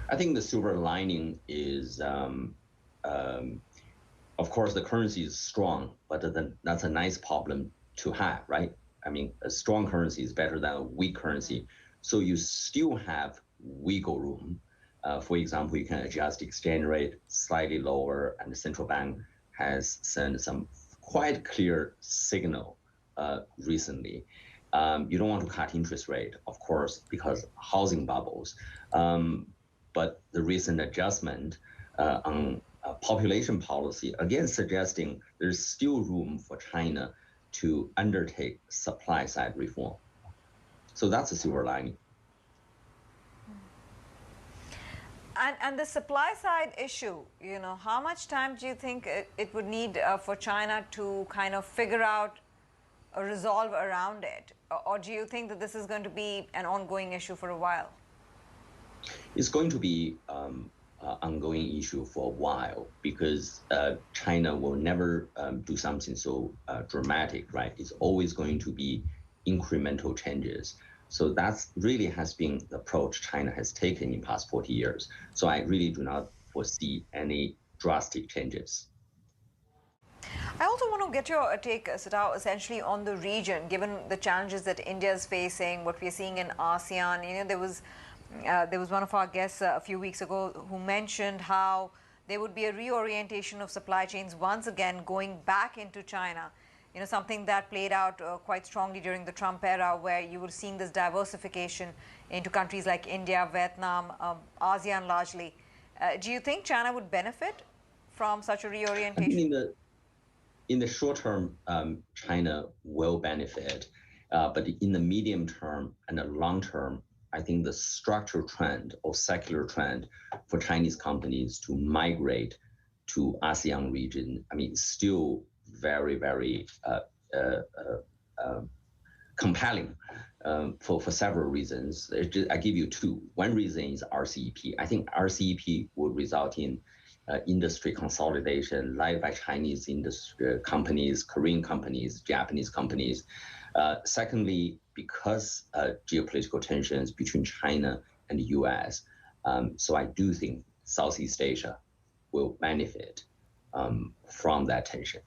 I think the silver lining is, of course, the currency is strong, but that's a nice problem to have, right? I mean, a strong currency is better than a weak currency. So you still have wiggle room. For example, you can adjust exchange rate slightly lower, and the central bank has sent some quite clear signal recently. You don't want to cut interest rate, of course, because housing bubbles. But the recent adjustment on population policy, again, suggesting there's still room for China to undertake supply side reform. So that's a silver lining. And the supply side issue, how much time do you think it would need for China to kind of figure out a resolve around it? Or do you think that this is going to be an ongoing issue for a while? It's going to be an ongoing issue for a while because China will never do something so dramatic, right? It's always going to be incremental changes. So that's really has been the approach China has taken in past 40 years. So I really do not foresee any drastic changes. I also want to get your take, Sitao, essentially on the region, given the challenges that India is facing, what we're seeing in ASEAN. There was one of our guests a few weeks ago who mentioned how there would be a reorientation of supply chains once again going back into China. Something that played out quite strongly during the Trump era, where you were seeing this diversification into countries like India, Vietnam, ASEAN largely. Do you think China would benefit from such a reorientation? In the short term, China will benefit, but in the medium term and the long term, I think the structural trend or secular trend for Chinese companies to migrate to ASEAN region, still very, very compelling for several reasons. I give you two. One reason is RCEP. I think RCEP would result in industry consolidation led by Chinese industry companies, Korean companies, Japanese companies. Secondly, because geopolitical tensions between China and the U.S., so I do think Southeast Asia will benefit from that tension.